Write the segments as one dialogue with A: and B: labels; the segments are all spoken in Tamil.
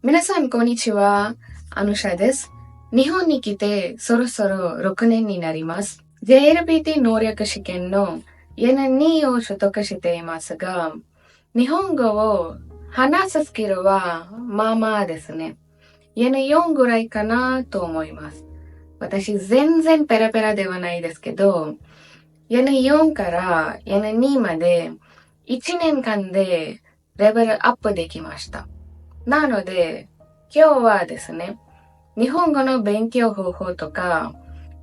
A: 皆さん、こんにちは。アヌシャです。日本に来てそろそろ6年になります。JLPT 能力試験の N2 を取得していますが、日本語を話すスキルはまあまあですね。N4 ぐらいかなと思います。私全然ペラペラではないですけど、N4 から N2 まで1年間でレベルアップできました。なので、今日はですね、日本語の勉強方法とか、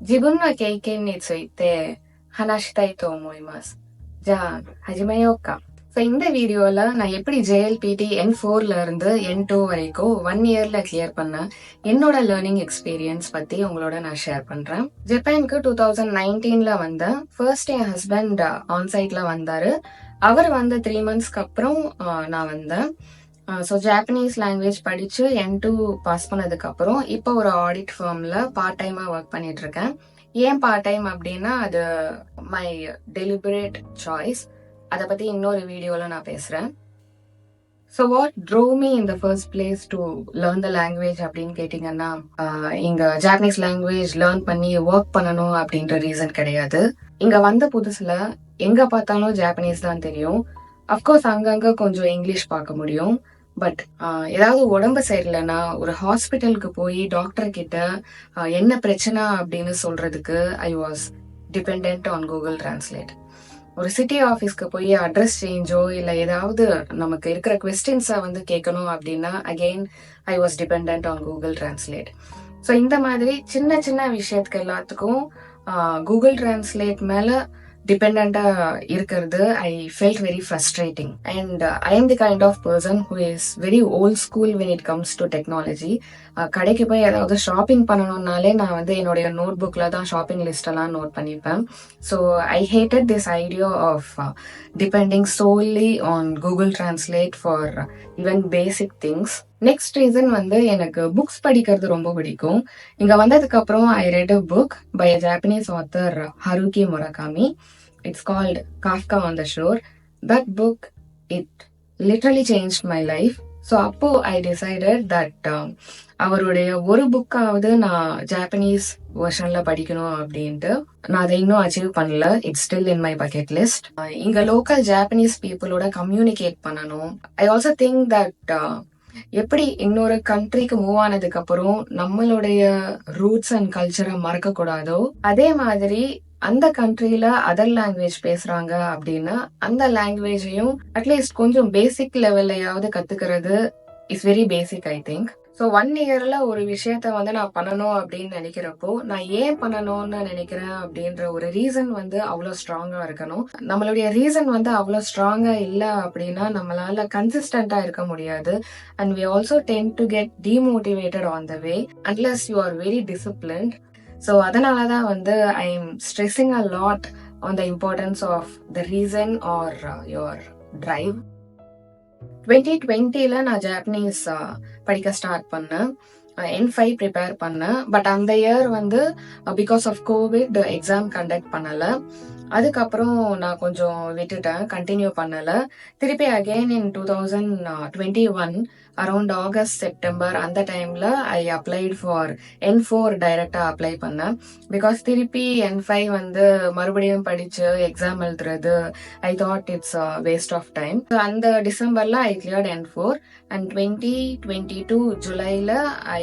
A: 自分の経験について話したいと思います。じゃあ、始めようか。இந்த வீடியோல நான் எப்படி JLPT N4ல இருந்து N2 வரைக்கும் 1 இயர்ல கிளியர் பண்ண என்னோட லேர்னிங் எக்ஸ்பீரியன்ஸ் பத்தி உங்களோட நான் ஷேர் பண்றேன். ஜப்பானுக்கு 2019ல வந்தேன். ஃபர்ஸ்ட் என் ஹஸ்பண்ட் ஆன்சைட்ல வந்தாரு. அவர் வந்த 3 மந்த்ஸ்க்கு அப்புறம் நான் வந்தேன். ஸோ ஜாப்பனீஸ் லாங்குவேஜ் படிச்சு N2 பாஸ் பண்ணதுக்கு அப்புறம் இப்போ ஒரு ஆடிட் ஃபார்ம்ல பார்ட் டைமா ஒர்க் பண்ணிட்டு இருக்கேன். ஏன் பார்ட் டைம் அப்படின்னா அது மை டெலிபரேட் சாய்ஸ். அதை பத்தி இன்னொரு வீடியோல நான் பேசுறேன். So what drove me in the first place to learn the language அப்படின்னு கேட்டிங்கன்னா, இங்க ஜாப்பனீஸ் லாங்குவேஜ் லேர்ன் பண்ணி ஒர்க் பண்ணணும் அப்படின்ற ரீசன் கிடையாது. இங்க வந்த புதுசுல எங்க பார்த்தாலும் ஜாப்பனீஸ் தான் தெரியும். அஃப்கோர்ஸ் அங்கங்க கொஞ்சம் இங்கிலீஷ் பார்க்க முடியும். பட் ஏதாவது உடம்பு சரியில்லைன்னா ஒரு ஹாஸ்பிட்டலுக்கு போய் டாக்டர் கிட்ட என்ன பிரச்சனை அப்படின்னு சொல்றதுக்கு I was depend on Google translate. ஒரு சிட்டி ஆஃபீஸ்க்கு போய் அட்ரஸ் சேஞ்சோ இல்லை ஏதாவது நமக்கு இருக்கிற கொஸ்டின்ஸை வந்து கேட்கணும் அப்படின்னா again I was depend on Google translate. So இந்த மாதிரி சின்ன சின்ன விஷயத்துக்கு எல்லாத்துக்கும் கூகுள் டிரான்ஸ்லேட் மேலே டிபெண்டா இருக்கிறது I felt very frustrating. And I am the kind of person who is very old school when it comes to technology. கடைக்கு போய் ஏதாவது ஷாப்பிங் பண்ணணும்னாலே நான் வந்து என்னுடைய நோட் புக்கில் தான் ஷாப்பிங் லிஸ்டெல்லாம் நோட் பண்ணிப்பேன். So I hated this idea of depending solely on Google Translate for even basic things. Next reason வந்து எனக்கு புக்ஸ் படிக்கிறது ரொம்ப பிடிக்கும். இங்க வந்ததுக்கு அப்புறம் I read a book by a Japanese author Haruki Murakami. It's called Kafka on the Shore. That book it literally change my life. So அப்போ ஐ டிசைடட் தட் அவருடைய ஒரு புக்காவது நான் ஜாப்பனீஸ் வெர்ஷன்ல படிக்கணும் அப்படின்ட்டு. நான் அதை இன்னும் அச்சீவ் பண்ணல. It's still in my bucket list. இங்க லோக்கல் ஜாப்பனீஸ் பீப்புளோட கம்யூனிகேட் பண்ணணும். ஐ ஆல்சோ திங்க் தட் எப்படி இன்னொரு கண்ட்ரிக்கு மூவ் ஆனதுக்கு அப்புறம் நம்மளுடைய ரூட்ஸ் அண்ட் கல்ச்சரை மறக்க கூடாதோ, அதே மாதிரி அந்த கண்ட்ரியில அதர் லாங்குவேஜ் பேசுறாங்க அப்படின்னா அந்த லாங்குவேஜையும் அட்லீஸ்ட் கொஞ்சம் பேசிக் லெவல்லையாவது கத்துக்கிறது is very basic I think. So 1 இயர்ல ஒரு விஷயத்த வந்து நான் பண்ணணும் அப்படின்னு நினைக்கிறப்போ நான் ஏன் பண்ணணும்னு நினைக்கிறேன் அப்படின்ற ஒரு ரீசன் வந்து அவ்வளோ ஸ்ட்ராங்கா இருக்கணும். நம்மளுடைய ரீசன் வந்து அவ்வளோ ஸ்ட்ராங்கா இல்லை அப்படின்னா நம்மளால கன்சிஸ்டண்டா இருக்க முடியாது. And we also tend to get demotivated on the way unless you are very disciplined. So அதனால தான் வந்து I am stressing a lot on the importance of the reason or your drive. 2020ல நான் ஜாப்பனீஸ் படிக்க ஸ்டார்ட் பண்ணேன். N5 ப்ரிப்பேர் பண்ணேன். பட் அந்த இயர் வந்து because of COVID exam conduct பண்ணலை. அதுக்கப்புறம் நான் கொஞ்சம் விட்டுட்டேன், கண்டினியூ பண்ணலை. திருப்பி again in 2021 around August September அந்த டைம்ல ஐ அப்ளைட் ஃபார் N4 டைரக்டா அப்ளை பண்ணேன். பிகாஸ் திருப்பி N5 வந்து மறுபடியும் படிச்சு எக்ஸாம் எழுதுறது I thought it's waste of time. அந்த டிசம்பர்ல ஐ கிளியர்ட் N4 அண்ட் 2022 ஜூலைல ஐ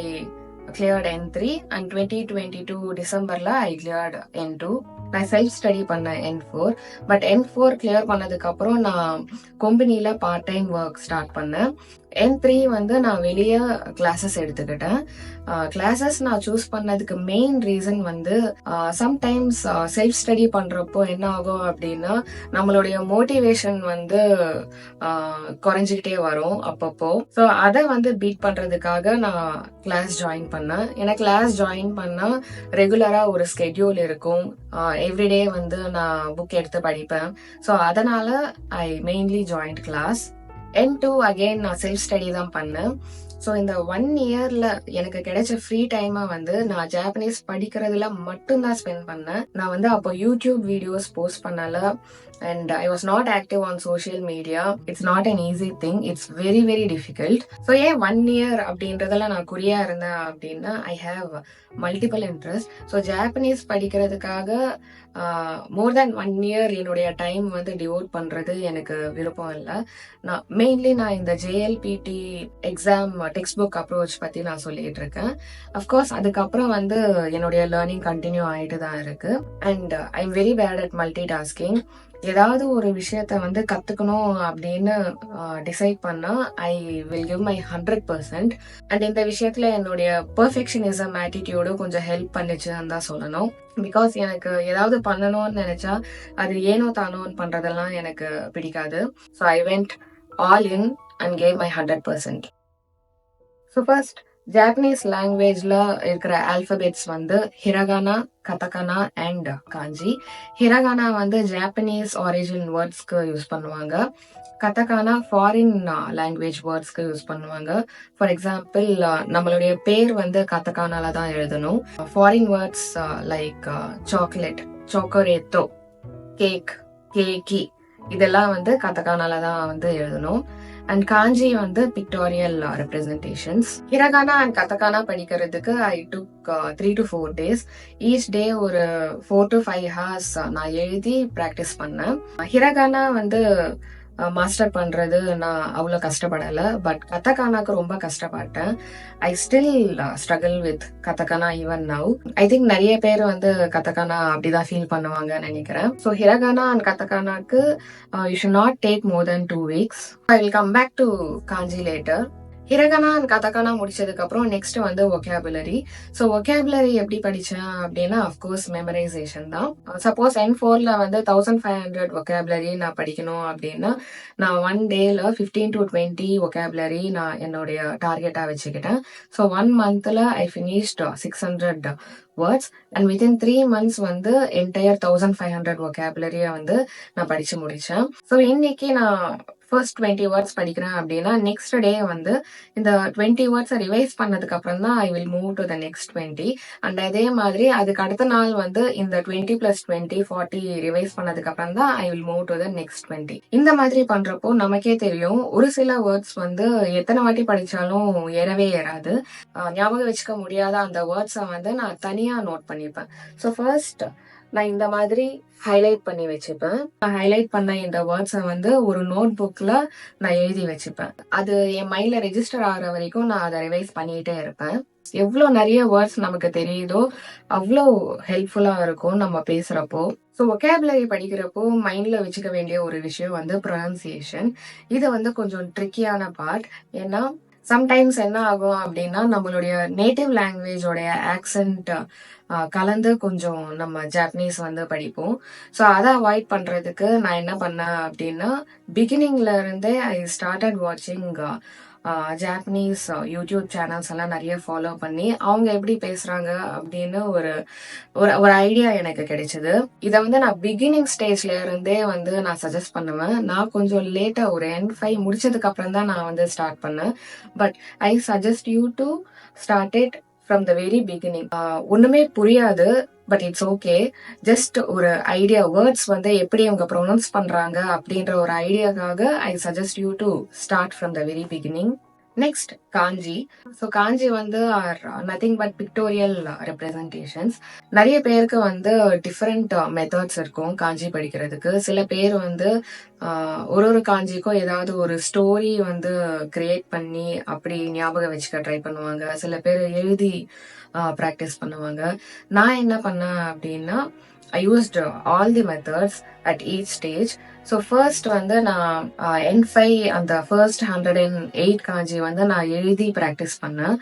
A: cleared N3 and 2022 டிசம்பர்ல ஐ cleared N2. நான் செல்ஃப் ஸ்டடி பண்ணேன் N4. பட் N4 கிளியர் பண்ணதுக்கு அப்புறம் நான் கம்பெனில பார்ட் டைம் ஒர்க் ஸ்டார்ட் பண்ணேன். N3 வந்து நான் வெளியே கிளாஸஸ் எடுத்துக்கிட்டேன். கிளாஸஸ் நான் சூஸ் பண்ணதுக்கு மெயின் ரீசன் வந்து சம்டைம்ஸ் செல்ஃப் ஸ்டடி பண்றப்போ என்ன ஆகும் அப்படின்னா நம்மளுடைய மோட்டிவேஷன் வந்து குறைஞ்சிக்கிட்டே வரும் அப்பப்போ. ஸோ அதை வந்து பீட் பண்றதுக்காக நான் கிளாஸ் ஜாயின் பண்ணேன். ஏன்னா கிளாஸ் ஜாயின் பண்ணா ரெகுலரா ஒரு ஸ்கெட்யூல் இருக்கும். எவ்ரிடே வந்து நான் புக் எடுத்து படிப்பேன். ஸோ அதனால I mainly joined class. N2 again நான் செல்ஃப் ஸ்டடி தான் பண்ணேன். ஸோ இந்த 1 இயர்ல எனக்கு கிடைச்ச ஃப்ரீ டைமை வந்து நான் ஜாப்பனீஸ் படிக்கிறதுல மட்டும்தான் ஸ்பெண்ட் பண்ணேன். நான் வந்து அப்போ யூடியூப் வீடியோஸ் போஸ்ட் பண்ணல and I was not active on social media. It's not an easy thing, it's very very difficult. So ஏன் 1 இயர் அப்படின்றதுல நான் குறியா இருந்தேன் அப்படின்னா I have multiple interest. So Japanese படிக்கிறதுக்காக மோர் தேன் 1 இயர் என்னுடைய டைம் வந்து டிவோட் பண்றது எனக்கு விருப்பம் இல்லை. நான் இந்த JLPT exam text book approach பத்தி நான் சொல்லிட்டு இருக்கேன். அஃப்கோர்ஸ் அதுக்கப்புறம் வந்து என்னுடைய லேர்னிங் கண்டினியூ ஆயிட்டு தான் இருக்கு. And I am very bad at multitasking. ஏதாவது ஒரு விஷயத்த வந்து கத்துக்கணும் அப்படின்னு டிசைட் பண்ணா ஐ வில் கிவ் மை 100%. அண்ட் இந்த விஷயத்துல என்னுடைய பெர்ஃபெக்ஷனிசம் ஆட்டிடியூடும் கொஞ்சம் ஹெல்ப் பண்ணுச்சுன்னு தான் சொல்லணும். பிகாஸ் எனக்கு ஏதாவது பண்ணணும்னு நினைச்சா அது ஏனோ தானோன்னு பண்றதெல்லாம் எனக்கு பிடிக்காது. So I went all in and gave my 100%. So first Japanese லாங்குவேஜ்ல இருக்கிற ஆல்பபெட்ஸ் வந்து ஹிரகானா, கதகானா அண்ட் காஞ்சி. ஹிரகானா வந்து ஜாப்பனீஸ் ஆரிஜின் வேர்ட்ஸ்க்கு யூஸ் பண்ணுவாங்க. கதகானா ஃபாரின் லாங்குவேஜ் வேர்ட்ஸ்க்கு யூஸ் பண்ணுவாங்க. ஃபார் எக்ஸாம்பிள் நம்மளுடைய பேர் வந்து கதகானால தான் எழுதணும். ஃபாரின் வேர்ட்ஸ் லைக் சாக்லேட், சாக்கோரேத்தோ, கேக், கேக்கி இதெல்லாம் வந்து கதகானால தான் வந்து எழுதணும். அண்ட் காஞ்சி வந்து pictorial representations. Hiragana and katakana படிக்கிறதுக்கு I took 3 to 4 days. Each day ஒரு 4 to 5 hours நான் எழுதி ப்ராக்டிஸ் பண்ணேன். ஹிரகானா வந்து மாஸ்டர் பண்றது நான் அவ்வளோ கஷ்டப்படலை. பட் கதகானாக்கு ரொம்ப கஷ்டப்பட்டேன். I still struggle with katakana even now. I think நிறைய பேர் வந்து கதகானா அப்படிதான் ஃபீல் பண்ணுவாங்கன்னு நினைக்கிறேன். ஸோ ஹிரகானா அண்ட் கதகானாக்கு you should not take more than 2 weeks. I will come back to kanji later. Hiragana and katakana முடிச்சதுக்கு அப்புறம் நெக்ஸ்ட் வந்து ஒகேபுலரி. ஸோ ஒகேபுலரி எப்படி படிச்சேன் அப்படின்னா அஃப்கோர்ஸ் மெமரைசேஷன் தான். சப்போஸ் N4ல வந்து 1500 ஒகேபுலரி நான் படிக்கணும் அப்படின்னா நான் 1 டேல 15 to 20 ஒகேபுலரி நான் என்னுடைய டார்கெட்டா வச்சுக்கிட்டேன். ஸோ 1 monthல I finished 600 words and within 3 months வந்து என்டையர் 1500 ஒகேபுலரிய வந்து நான் படிச்சு முடிச்சேன். ஸோ இன்னைக்கு நான் ஃபர்ஸ்ட் 20 words படிக்கிறேன் அப்படின்னா நெக்ஸ்ட் டே வந்து இந்த 20 words ரிவைஸ் பண்ணதுக்கு அப்புறம் தான் I will move to the next 20. And அதே மாதிரி அதுக்கு அடுத்த நாள் வந்து இந்த 20 + 20 40 ரிவைஸ் பண்ணதுக்கு அப்புறம் தான் I will move to the next 20. இந்த மாதிரி பண்றப்போ நமக்கே தெரியும் ஒரு சில வேர்ட்ஸ் வந்து எத்தனை வாட்டி படிச்சாலும் ஏறவே ஏறாது. ஞாபகம் வச்சுக்க முடியாத அந்த வேர்ட்ஸை வந்து நான் தனியா நோட் பண்ணிப்பேன். ஸோ ஃபர்ஸ்ட் நான் இந்த மாதிரி ஹைலைட் பண்ணி வச்சுப்பேன். நான் ஹைலைட் பண்ண இந்த வேர்ட்ஸை வந்து ஒரு நோட் புக்ல நான் எழுதி வச்சுப்பேன். அது என் மைண்ட்ல ரெஜிஸ்டர் ஆகிற வரைக்கும் நான் அதை ரிவைஸ் பண்ணிட்டே இருப்பேன். எவ்வளோ நிறைய வேர்ட்ஸ் நமக்கு தெரியுதோ அவ்வளோ ஹெல்ப்ஃபுல்லா இருக்கும் நம்ம பேசுறப்போ. ஸோ ஒகேபுலரி படிக்கிறப்போ மைண்ட்ல வச்சுக்க வேண்டிய ஒரு விஷயம் வந்து ப்ரொனன்சியேஷன். இது வந்து கொஞ்சம் ட்ரிக்கியான பார்ட். ஏன்னா சம்டைம்ஸ் என்ன ஆகும் அப்படின்னா நம்மளுடைய நேட்டிவ் லாங்குவேஜோடைய ஆக்சென்ட் கலந்து கொஞ்சம் நம்ம ஜாப்பனீஸ் வந்து படிப்போம். ஸோ அதை அவாய்ட் பண்றதுக்கு நான் என்ன பண்ணேன் அப்படின்னா பிகினிங்ல இருந்தே ஐ ஸ்டார்டட் வாட்சிங் ஜாப்பனீஸ் யூடியூப் சேனல்ஸ் எல்லாம் நிறைய ஃபாலோ பண்ணி அவங்க எப்படி பேசுறாங்க அப்படின்னு ஒரு ஒரு ஐடியா எனக்கு கிடைச்சது. இதை வந்து நான் பிகினிங் ஸ்டேஜ்ல இருந்தே வந்து நான் சஜஸ்ட் பண்ணுவேன். நான் கொஞ்சம் லேட்டா ஒரு N5 முடிச்சதுக்கு அப்புறம் தான் நான் வந்து ஸ்டார்ட் பண்ணேன். But I suggest you to start it from the very beginning. ஒண்ணுமே புரியாது, பட் இட்ஸ் ஓகே. ஜஸ்ட் ஒரு ஐடியா வேர்ட்ஸ் வந்து எப்படி அவங்க ப்ரொனவுன்ஸ் பண்றாங்க அப்படின்ற ஒரு ஐடியாக்காக I suggest you to start from the very beginning. Next kanji. So kanji வந்து are nothing but pictorial representations. நிறைய பேருக்கு வந்து டிஃப்ரெண்ட் மெத்தட்ஸ் இருக்கும் காஞ்சி படிக்கிறதுக்கு. சில பேர் வந்து ஒரு காஞ்சிக்கும் ஏதாவது ஒரு ஸ்டோரி வந்து கிரியேட் பண்ணி அப்படி ஞாபகம் வச்சுக்க ட்ரை பண்ணுவாங்க. சில பேர் எழுதி ப்ராக்டிஸ் பண்ணுவாங்க. நான் என்ன பண்ணேன் அப்படின்னா I used all the methods at each stage. So first வந்து நான் N5 அந்த ஃபர்ஸ்ட் 108 காஞ்சி வந்து நான் எழுதி ப்ராக்டிஸ் பண்ணேன்.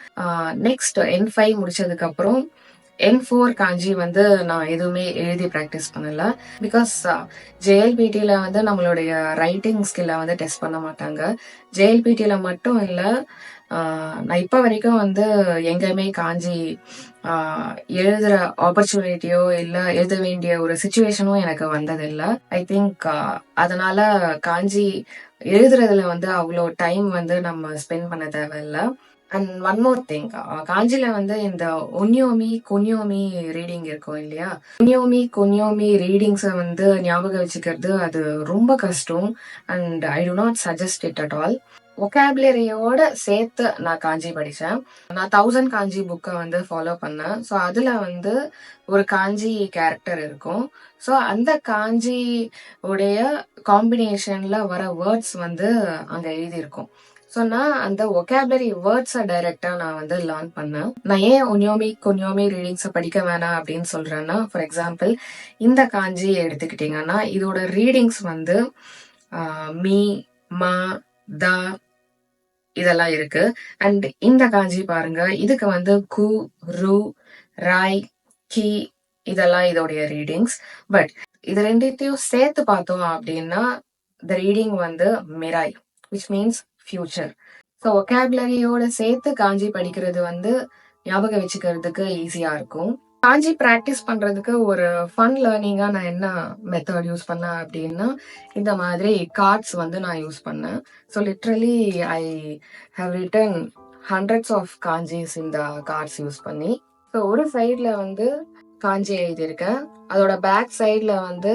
A: நெக்ஸ்ட் N5 முடிச்சதுக்கு அப்புறம் N4 காஞ்சி வந்து நான் எதுவுமே எழுதி ப்ராக்டிஸ் பண்ணல. பிகாஸ் ஜேஎல்பிடியில் வந்து நம்மளுடைய ரைட்டிங் ஸ்கில்லை வந்து டெஸ்ட் பண்ண மாட்டாங்க. ஜேஎல்பிடியில் மட்டும் இல்லை, நான் இப்போ வரைக்கும் வந்து எங்கேயுமே காஞ்சி எழுதுற ஆப்பர்ச்சுனிட்டியோ இல்லை எழுத வேண்டிய ஒரு சுச்சுவேஷனும் எனக்கு வந்ததில்லை. ஐ திங்க் அதனால காஞ்சி எழுதுறதுல வந்து அவ்வளோ டைம் வந்து நம்ம ஸ்பெண்ட் பண்ண தேவையில்லை. அண்ட் ஒன் மோர் திங், காஞ்சில வந்து இந்த ஒன்யோமி குன்யோமி ரீடிங் இருக்கும் இல்லையா? ஒன்யோமி குன்யோமி ரீடிங்ஸை வந்து ஞாபகம் வச்சுக்கிறது அது ரொம்ப கஷ்டம். And I do not suggest it at all. ஒகாபுலரியோட சேர்த்து நான் காஞ்சி படித்தேன். நான் 1000 காஞ்சி புக்கை வந்து ஃபாலோ பண்ணேன். ஸோ அதில் வந்து ஒரு காஞ்சி கேரக்டர் இருக்கும். ஸோ அந்த காஞ்சி உடைய காம்பினேஷனில் வர வேர்ட்ஸ் வந்து அங்கே எழுதியிருக்கும். ஸோ நான் அந்த ஒகாபுலரி வேர்ட்ஸை டைரெக்டாக நான் வந்து லேர்ன் பண்ணேன். நான் ஏன் ஒன்யோமி கொன்யோமி ரீடிங்ஸை படிக்க வேணாம் அப்படின்னு சொல்கிறேன்னா, ஃபார் எக்ஸாம்பிள் இந்த காஞ்சி எடுத்துக்கிட்டிங்கன்னா இதோட ரீடிங்ஸ் வந்து மீ, மா, தா இதெல்லாம் இருக்கு. அண்ட் இந்த காஞ்சி பாருங்க, இதுக்கு வந்து கு, ரு, ராய், கி இதெல்லாம் இதோடைய ரீடிங்ஸ். பட் இது ரெண்டுத்தையும் சேர்த்து பார்த்தோம் அப்படின்னா த ரீடிங் வந்து மிராய், விச் மீன்ஸ் ஃபியூச்சர். ஸோ ஒகாபுலரியோட சேர்த்து காஞ்சி படிக்கிறது வந்து ஞாபகம் வச்சுக்கிறதுக்கு ஈஸியா இருக்கும். காஞ்சி ப்ராக்டிஸ் பண்றதுக்கு ஒரு ஃபன் லேர்னிங்கா நான் என்ன மெத்தட் யூஸ் பண்ணேன் அப்படின்னா, இந்த மாதிரி கார்ட்ஸ் வந்து நான் யூஸ் பண்ணேன். So literally I have written hundreds of kanjis இந்த கார்ட்ஸ் யூஸ் பண்ணி. ஸோ ஒரு சைட்ல வந்து காஞ்சி எழுதியிருக்கேன், அதோட பேக் சைட்ல வந்து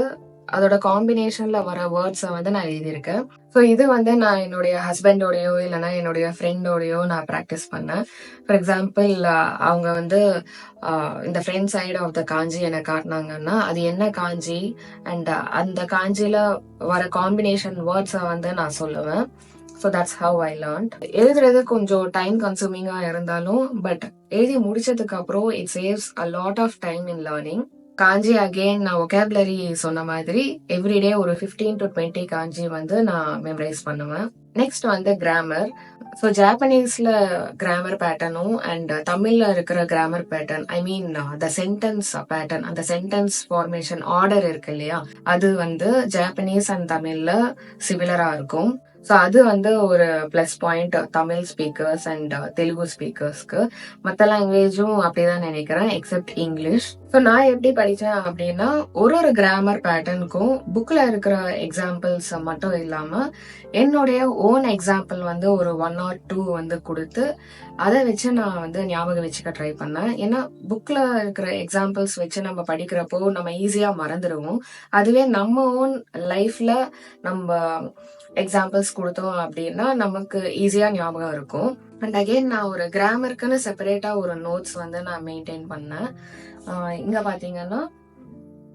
A: அதோட காம்பினேஷன்ல வர வேர்ட்ஸை வந்து நான் எழுதியிருக்கேன். ஸோ இது வந்து நான் என்னுடைய ஹஸ்பண்டோடையோ இல்லைன்னா என்னுடைய ஃப்ரெண்டோடையோ நான் ப்ராக்டிஸ் பண்ணேன். ஃபார் எக்ஸாம்பிள் அவங்க வந்து இந்த ஃப்ரெண்ட் சைடு ஆஃப் த காஞ்சி எனக்கு காட்டினாங்கன்னா அது என்ன காஞ்சி அண்ட் அந்த காஞ்சியில் வர காம்பினேஷன் வேர்ட்ஸை வந்து நான் சொல்லுவேன். So that's how I learn. எழுதுறது கொஞ்சம் டைம் கன்சூமிங்காக இருந்தாலும் பட் எழுதி முடிச்சதுக்கு அப்புறம் it saves a lot of time in learning. Kanji again நான் ஒகாபுலரி சொன்ன மாதிரி எவ்ரிடே ஒரு 15 to 20 காஞ்சி வந்து நான் மெமரைஸ் பண்ணுவேன். நெக்ஸ்ட் வந்து கிராமர். ஸோ ஜாப்பனீஸ்ல கிராமர் பேட்டர்னும் அண்ட் தமிழ்ல இருக்கிற grammar pattern, I mean the sentence pattern, அந்த சென்டென்ஸ் ஃபார்மேஷன் ஆர்டர் இருக்கு இல்லையா, அது வந்து ஜாப்பனீஸ் அண்ட் தமிழ்ல சிமிலரா இருக்கும். ஸோ அது வந்து ஒரு plus point Tamil speakers and Telugu ஸ்பீக்கர்ஸ்க்கு. மற்ற லாங்குவேஜும் அப்படிதான் நினைக்கிறேன் எக்ஸப்ட் இங்கிலீஷ். ஸோ நான் எப்படி படித்தேன் அப்படின்னா, ஒரு கிராமர் பேட்டர்னுக்கும் புக்கில் இருக்கிற எக்ஸாம்பிள்ஸ் மட்டும் இல்லாமல் என்னுடைய ஓன் எக்ஸாம்பிள் வந்து ஒரு 1 or 2 வந்து கொடுத்து அதை வச்சு நான் வந்து ஞாபகம் வச்சுக்க ட்ரை பண்ணேன். ஏன்னா புக்கில் இருக்கிற எக்ஸாம்பிள்ஸ் வச்சு நம்ம படிக்கிறப்போ நம்ம ஈஸியாக மறந்துடுவோம். அதுவே நம்ம ஓன் லைஃப்பில் நம்ம எக்ஸாம்பிள்ஸ் கொடுத்தோம் அப்படின்னா நமக்கு ஈஸியாக ஞாபகம் இருக்கும். அண்ட் அகெயின் நான் ஒரு கிராமருக்குன்னு செப்பரேட்டாக ஒரு நோட்ஸ் வந்து நான் மெயின்டைன் பண்ணேன். இங்கே பார்த்தீங்கன்னா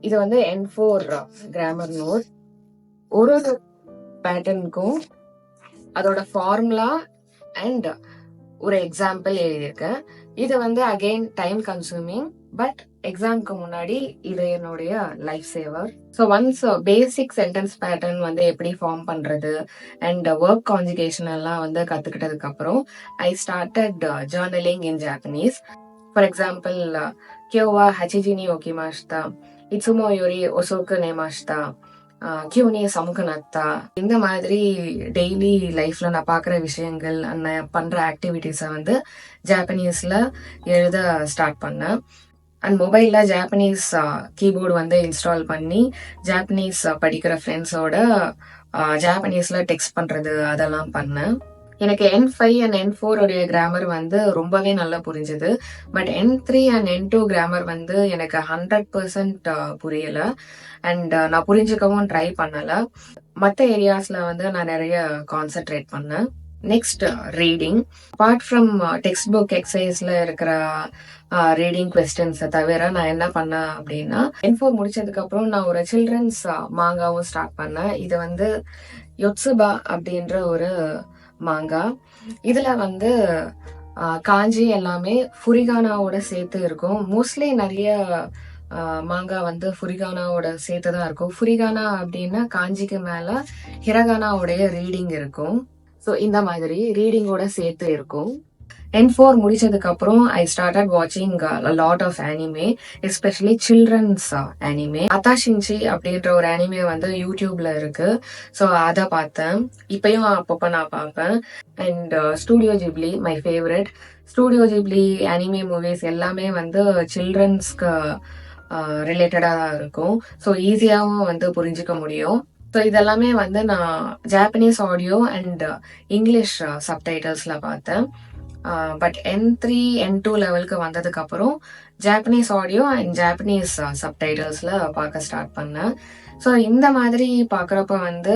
A: இது வந்து N4 கிராமர் நோட். ஒரு பேட்டர்னுக்கும் அதோட ஃபார்முலா அண்ட் ஒரு எக்ஸாம்பிள் எழுதியிருக்கேன். இது வந்து அகெயின் டைம் கன்சூமிங், பட் எக்ஸாம்க்கு முன்னாடி இது என்னுடைய லைஃப் சேவர். ஸோ ஒன்ஸ் பேசிக் சென்டென்ஸ் பேட்டர்ன் வந்து எப்படி ஃபார்ம் பண்றது அண்ட் ஒர்க் கான்ஜுகேஷன் எல்லாம் வந்து கத்துக்கிட்டதுக்கு அப்புறம் I started journaling in Japanese. For example கியோவா ஹச்சிஜி நீ ஓகிமாஷ்தா, இட்சுமோ யோரி ஒசோக்கு நேமாஷ்தா, கியூனி சமுகனத்தா, இந்த மாதிரி டெய்லி லைஃப்ல நான் பார்க்குற விஷயங்கள் நான் பண்ற ஆக்டிவிட்டிஸை வந்து ஜாப்பனீஸ்ல எழுத ஸ்டார்ட் பண்ணேன். அண்ட் மொபைலில் ஜாப்பனீஸ் கீபோர்டு வந்து இன்ஸ்டால் பண்ணி ஜாப்பனீஸ் படிக்கிற ஃப்ரெண்ட்ஸோட ஜாப்பனீஸில் டெக்ஸ்ட் பண்ணுறது அதெல்லாம் பண்ணேன். எனக்கு N5 அண்ட் N4 உடைய கிராமர் வந்து ரொம்பவே நல்லா புரிஞ்சுது. But N3 and N2 grammar வந்து எனக்கு 100% புரியலை அண்ட் நான் புரிஞ்சுக்கவும் ட்ரை பண்ணலை. மற்ற ஏரியாஸில் வந்து நான் நிறைய கான்சென்ட்ரேட் பண்ணேன். Next reading. Apart from text book எக்ஸசைஸ்ல இருக்கிற ரீடிங் கொஸ்டின்ஸை தவிர நான் என்ன பண்ணேன் அப்படின்னா, N4 முடிச்சதுக்கு அப்புறம் நான் ஒரு சில்ட்ரன்ஸ் மாங்காவும் ஸ்டார்ட் பண்ணேன். இது வந்து யொட்சுபா அப்படின்ற ஒரு மாங்கா. இதுல வந்து காஞ்சி எல்லாமே ஃபுரிகானாவோட சேர்த்து இருக்கும். மோஸ்ட்லி நிறைய மாங்கா வந்து ஃபுரிகானாவோட சேர்த்து தான் இருக்கும். ஃபுரிகானா அப்படின்னா காஞ்சிக்கு மேல ஹிரகானாவுடைய ரீடிங் இருக்கும். ஸோ இந்த மாதிரி ரீடிங்கோட சேர்த்து இருக்கும். N4 முடிச்சதுக்கு அப்புறம் ஐ ஸ்டார்டட் வாட்சிங் lot of anime, especially children's anime. அத்தாஷின்சி அப்படின்ற ஒரு அனிமே வந்து யூடியூப்ல இருக்கு. ஸோ அதை பார்த்தேன். இப்பயும் அப்பப்போ நான் பார்ப்பேன். And studio Ghibli my favourite. Studio Ghibli anime movies எல்லாமே வந்து சில்ட்ரன்ஸ்க்கு ரிலேட்டடாக தான் இருக்கும். ஸோ ஈஸியாகவும் வந்து புரிஞ்சுக்க முடியும். ஸோ இதெல்லாமே வந்து நான் ஜாப்பனீஸ் ஆடியோ அண்ட் இங்கிலீஷ் சப்டைட்டில்ஸில் பார்த்தேன். பட் N3 N2 லெவலுக்கு வந்ததுக்கு அப்புறம் ஜாப்பனீஸ் ஆடியோ அண்ட் ஜாப்பனீஸ் சப்டைட்டில்ஸ்ல பார்க்க ஸ்டார்ட் பண்ணேன். ஸோ இந்த மாதிரி பார்க்குறப்ப வந்து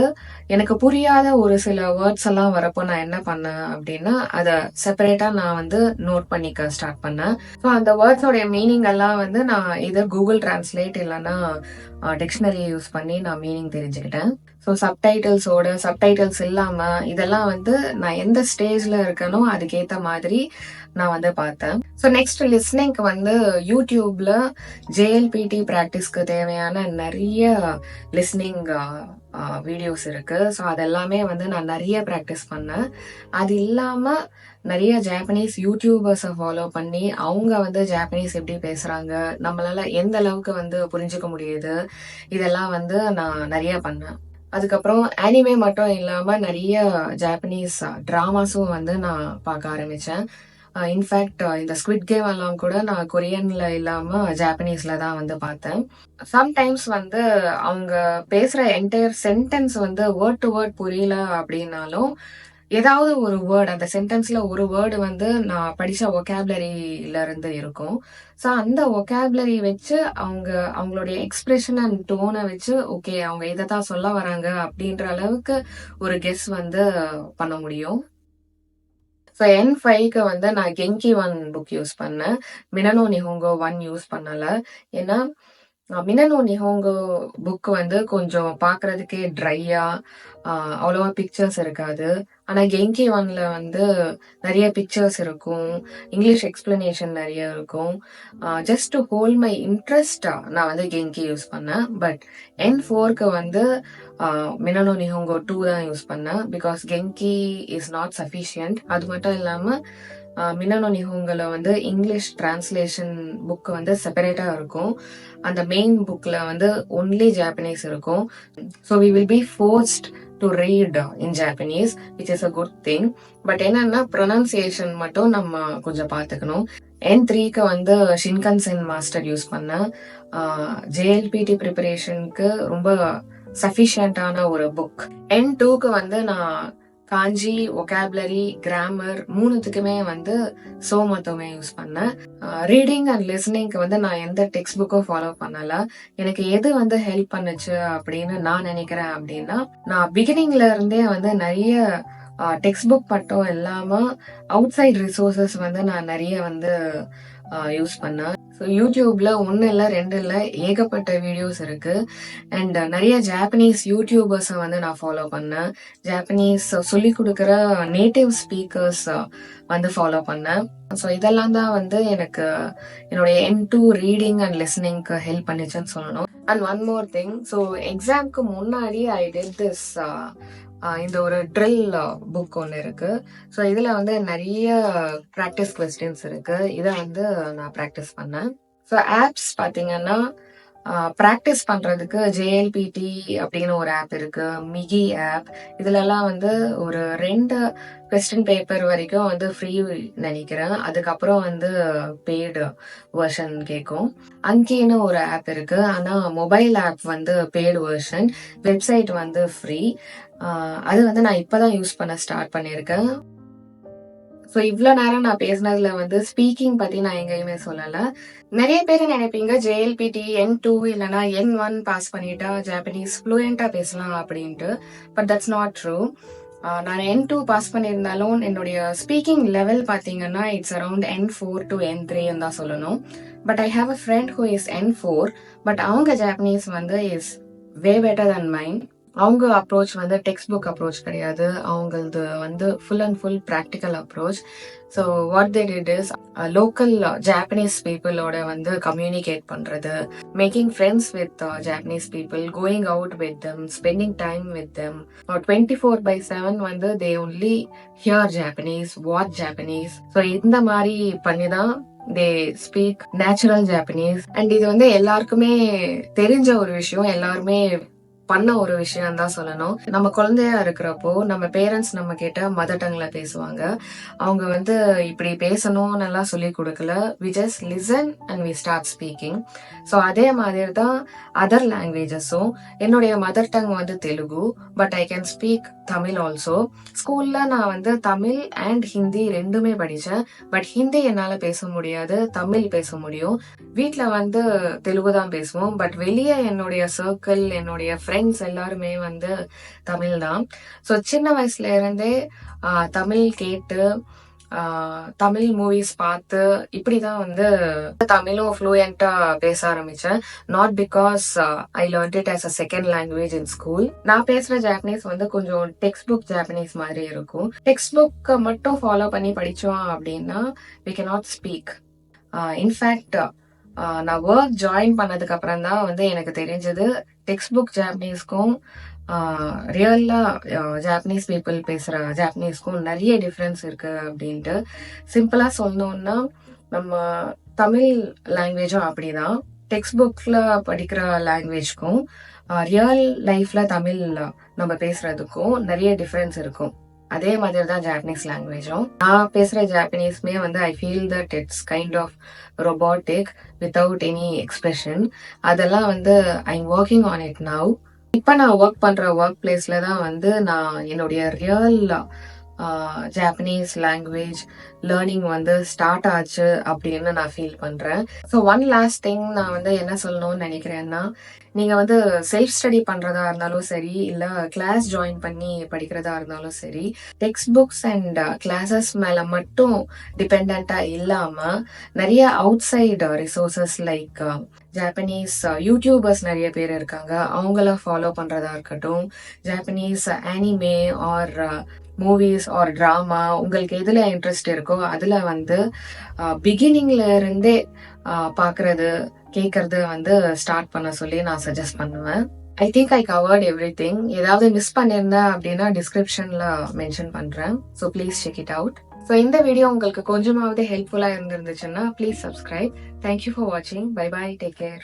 A: எனக்கு புரியாத ஒரு சில வேர்ட்ஸ் எல்லாம் வரப்போ நான் என்ன பண்ணேன் அப்படின்னா அதை செப்பரேட்டாக நான் வந்து நோட் பண்ணிக்க ஸ்டார்ட் பண்ணேன். ஸோ அந்த வேர்ட்ஸோடைய மீனிங் எல்லாம் வந்து நான் இதை கூகுள் டிரான்ஸ்லேட் இல்லைன்னா டிக்ஷனரி யூஸ் பண்ணி நான் மீனிங் தெரிஞ்சுக்கிட்டேன். ஸோ சப்டைட்டில்ஸ் இல்லாமல் இதெல்லாம் வந்து நான் எந்த ஸ்டேஜில் இருக்கனோ அதுக்கேற்ற மாதிரி நான் வந்து பார்த்தேன். ஸோ நெக்ஸ்ட் லிஸ்னிங்க்கு வந்து யூடியூப்ல JLPT ப்ராக்டிஸ்க்கு தேவையான நிறைய லிஸ்னிங் வீடியோஸ் இருக்கு. ஸோ அதெல்லாமே வந்து நான் நிறைய ப்ராக்டிஸ் பண்ணேன். அது இல்லாமல் நிறைய ஜாப்பனீஸ் யூடியூபர்ஸை ஃபாலோ பண்ணி அவங்க வந்து ஜாப்பனீஸ் எப்படி பேசுகிறாங்க, நம்மளால எந்த அளவுக்கு வந்து புரிஞ்சுக்க முடியுது, இதெல்லாம் வந்து நான் நிறைய பண்ணேன். அதுக்கப்புறம் ஆனிமே மட்டும் இல்லாமல் நிறைய ஜாப்பனீஸ் ட்ராமாஸும் வந்து நான் பார்க்க ஆரம்பித்தேன். இன்ஃபேக்ட் இந்த ஸ்குவிட் கேம் எல்லாம் கூட நான் கொரியன்ல இல்லாமல் ஜாப்பனீஸில் தான் வந்து பார்த்தேன். சம்டைம்ஸ் வந்து அவங்க பேசுகிற என்டையர் சென்டென்ஸ் வந்து வேர்ட் டு வேர்ட் புரியல அப்படின்னாலும் ஏதாவது ஒரு வேர்டு அந்த சென்டென்ஸ்ல ஒரு வேர்டு வந்து நான் படிச்ச ஒகாபுலரியில இருந்து இருக்கும். ஸோ அந்த ஒகாபுலரி வச்சு அவங்களுடைய எக்ஸ்பிரஷன் அண்ட் டோனை வச்சு ஓகே அவங்க இதை தான் சொல்ல வராங்க அப்படின்ற அளவுக்கு ஒரு கெஸ் வந்து பண்ண முடியும். ஸோ N5க்கு வந்து நான் கெங்கி 1 புக் யூஸ் பண்ணேன். மினனோ நிஹோங்கோ 1 யூஸ் பண்ணல. ஏன்னா மினனோ நிஹோங்கோ புக் வந்து கொஞ்சம் பார்க்கறதுக்கே ட்ரையா அவ்வளோவா பிக்சர்ஸ் இருக்காது. ஆனால் கெங்கி 1ல வந்து நிறைய பிக்சர்ஸ் இருக்கும், இங்கிலீஷ் எக்ஸ்பிளனேஷன் நிறைய இருக்கும். Just to hold my interest நான் வந்து கெங்கி யூஸ் பண்ணேன். பட் N4க்கு வந்து மினனோ நிஹோங்கோ 2 தான் யூஸ் பண்ணேன். Because Genki is not sufficient. அது மட்டும் இல்லாமல் மினனோ நிஹோங்கோல வந்து இங்கிலீஷ் டிரான்ஸ்லேஷன் புக் வந்து செப்பரேட்டாக இருக்கும். அந்த மெயின் புக்கில் வந்து ஒன்லி ஜாப்பனீஸ் இருக்கும். So we will be forced to read in Japanese which is a good thing. But என்னன்னா ப்ரொனன்சியேஷன் மட்டும் நம்ம கொஞ்சம் பார்த்துக்கணும். N3க்கு வந்து ஷின்கன்சென் மாஸ்டர் யூஸ் பண்ணேன். JLPT ப்ரிப்பரேஷனுக்கு ரொம்ப சஃபிஷியண்டான ஒரு புக். N2க்கு வந்து நான் காஞ்சி, ஒகாபுலரி, கிராமர் மூணுத்துக்குமே வந்து சோமத்தோமே யூஸ் பண்ணேன். ரீடிங் அண்ட் லிசனிங்க்கு வந்து நான் எந்த டெக்ஸ்ட் புக்கும் ஃபாலோ பண்ணல. எனக்கு எது வந்து ஹெல்ப் பண்ணுச்சு அப்படின்னு நான் நினைக்கிறேன் அப்படின்னா, நான் பிகினிங்ல இருந்தே வந்து நிறைய டெக்ஸ்ட் புக் மட்டும் இல்லாம அவுட் சைட் ரிசோர்சஸ் வந்து நான் நிறைய வந்து யூஸ் பண்ணேன். ஸோ யூடியூப்ல 1 இல்லை 2 இல்லை ஏகப்பட்ட வீடியோஸ் இருக்கு. அண்ட் நிறைய ஜாப்பனீஸ் யூடியூபர்ஸை வந்து நான் ஃபாலோ பண்ணேன். ஜாப்பனீஸ் சொல்லி கொடுக்குற நேட்டிவ் ஸ்பீக்கர்ஸ் வந்து ஃபாலோ பண்ணேன். ஸோ இதெல்லாம் தான் வந்து எனக்கு என்னுடைய N2 ரீடிங் அண்ட் லிசனிங்க்கு ஹெல்ப் பண்ணிச்சுன்னு சொல்லணும். And one more thing, so எக்ஸாம்க்கு முன்னாடி ஐ டிட் திஸ் இந்த ஒரு ட்ரில் புக் ஒன்று இருக்கு. ஸோ இதில் வந்து நிறைய ப்ராக்டிஸ் கொஸ்டின்ஸ் இருக்கு. இதை வந்து நான் ப்ராக்டிஸ் பண்ணேன். ஸோ ஆப்ஸ் பார்த்தீங்கன்னா ப்ராக்டிஸ் பண்ணுறதுக்கு JLPT அப்படின்னு ஒரு ஆப் இருக்கு, மிகி ஆப். இதுலலாம் வந்து ஒரு 2 கொஸ்டின் பேப்பர் வரைக்கும் வந்து ஃப்ரீ நினைக்கிறேன். அதுக்கப்புறம் வந்து பெய்டு வெர்ஷன் கேட்கும். அங்கேன்னு ஒரு ஆப் இருக்கு, ஆனால் மொபைல் ஆப் வந்து பெய்டு வெர்ஷன், வெப்சைட் வந்து ஃப்ரீ. அது வந்து நான் இப்போதான் யூஸ் பண்ண ஸ்டார்ட் பண்ணியிருக்கேன். ஸோ இவ்வளோ நேரம் நான் பேசினதுல வந்து ஸ்பீக்கிங் பற்றி நான் எங்கேயுமே சொல்லலை. நிறைய பேர் நினைப்பீங்க JLPT N2 இல்லைனா N1 பாஸ் பண்ணிட்டா ஜாப்பனீஸ் ஃப்ளூயண்ட்டாக பேசலாம் அப்படின்ட்டு. But that's not true. நான் N2 பாஸ் பண்ணியிருந்தாலும் என்னுடைய ஸ்பீக்கிங் லெவல் பார்த்தீங்கன்னா it's around N4 to N3 தான் சொல்லணும். But I have a friend who is N4. But அவங்க ஜாப்பனீஸ் வந்து is way better than mine. அவங்க அப்ரோச் வந்து டெக்ஸ்ட் புக் அப்ரோச் கிடையாது, அவங்களது வந்து full and full practical approach. So what they did is local Japanese பீப்புளோட வந்து கம்யூனிகேட் பண்ணுறது, making friends with Japanese people, going out with them, spending time with them. 24/7 வந்து they only here Japanese, watch Japanese. So இந்த மாதிரி பண்ணி தான் they speak natural Japanese. And இது வந்து எல்லாருக்குமே தெரிஞ்ச ஒரு விஷயம், எல்லாருமே பண்ண ஒரு விஷயம் தான் சொல்லணும். நம்ம குழந்தையா இருக்கிறப்போ நம்ம பேரண்ட்ஸ் நம்ம கிட்ட மதர் டங்ல பேசுவாங்க. அவங்க வந்து இப்படி பேசணும்னு எல்லாம் சொல்லி கொடுக்கல. We just listen and we start speaking. So அதே மாதிரி தான் அதர் லாங்குவேஜஸும். என்னுடைய மதர் டங் வந்து Telugu, but I can speak Tamil also. ஸ்கூல்ல நான் வந்து தமிழ் அண்ட் ஹிந்தி ரெண்டுமே படித்தேன். பட் ஹிந்தி என்னால் பேச முடியாது, தமிழ் பேச முடியும். வீட்டில் வந்து தெலுங்கு தான் பேசுவோம். பட் வெளியே என்னுடைய சர்க்கிள், என்னுடைய ஃப்ரெண்ட்ஸ் எல்லாருமே வந்து தமிழ் தான். ஸோ சின்ன வயசுல இருந்தே தமிழ் கேட்டு தமிழ் மூவிஸ் பார்த்து இப்படிதான் வந்து தமிழும் ஃப்ளூயண்டா பேச ஆரம்பிச்சேன். Not because I learned it as a second language in school. நான் பேசுற ஜாப்பனீஸ் வந்து கொஞ்சம் டெக்ஸ்ட் புக் ஜாப்பனீஸ் மாதிரி இருக்கும். டெக்ஸ்ட் புக்கை மட்டும் ஃபாலோ பண்ணி படிச்சோம் அப்படின்னா வி கேனாட் ஸ்பீக். இன்ஃபேக்ட் நான் ஒர்க் ஜாயின் பண்ணதுக்கு அப்புறம் தான் வந்து எனக்கு தெரிஞ்சது டெக்ஸ்ட் புக் ஜாப்பனீஸ்க்கும் ரியல்லா ஜாப்பனீஸ் பீப்புள் பேசுற ஜாப்பனீஸ்க்கும் நிறைய டிஃப்ரென்ஸ் இருக்கு அப்படின்ட்டு. சிம்பிளா சொல்லணும்னா நம்ம தமிழ் லாங்குவேஜும் அப்படிதான். டெக்ஸ்ட் புக்ல படிக்கிற லாங்குவேஜ்க்கும் ரியல் லைஃப்ல தமிழ் நம்ம பேசுறதுக்கும் நிறைய டிஃப்ரென்ஸ் இருக்கும். அதே மாதிரி தான் ஜாப்பனீஸ் லாங்குவேஜும். நான் பேசுற ஜாப்பனீஸ்மே வந்து I feel that it's kind of robotic without any expression. அதெல்லாம் வந்து I am working on it now. இப்போ நான் ஒர்க் பண்ற ஒர்க் பிளேஸ்ல தான் வந்து நான் என்னுடைய ரியல் ஜாப்பனீஸ் லாங்குவேஜ் லேர்னிங் வந்து ஸ்டார்ட் ஆச்சு அப்படின்னு நான் ஃபீல் பண்றேன். ஸோ ஒன் லாஸ்ட் திங் நான் வந்து என்ன சொல்லணும்னு நினைக்கிறேன்னா, நீங்க வந்து செல்ஃப் ஸ்டடி பண்றதா இருந்தாலும் சரி, இல்ல கிளாஸ் ஜாயின் பண்ணி படிக்கிறதா இருந்தாலும் சரி, டெக்ஸ்ட் புக்ஸ் அண்ட் கிளாஸஸ் மேல மட்டும் டிபெண்டா இல்லாம நிறைய outside resources like Japanese YouTubers நிறைய பேர் இருக்காங்க. அவங்கள ஃபாலோ பண்றதா இருக்கட்டும், Japanese anime or movies or drama, உங்களுக்கு எதுல இன்ட்ரெஸ்ட் இருக்கோ அதுல வந்து பிகினிங்ல இருந்தே பாக்குறது கேட்கறது வந்து ஸ்டார்ட் பண்ண சொல்லி நான் சஜஸ்ட் பண்ணுவேன். I think I covered everything. ஏதாவது மிஸ் பண்ணியிருந்தேன் அப்படின்னா டிஸ்கிரிப்ஷன்ல மென்ஷன் பண்றேன். So please check it out. So இந்த வீடியோ உங்களுக்கு கொஞ்சமாவது ஹெல்ப்ஃபுல்லா இருந்திருந்துச்சுன்னா ப்ளீஸ் சப்ஸ்கிரைப். தேங்க்யூ ஃபார் வாட்சிங். Bye bye. Take care.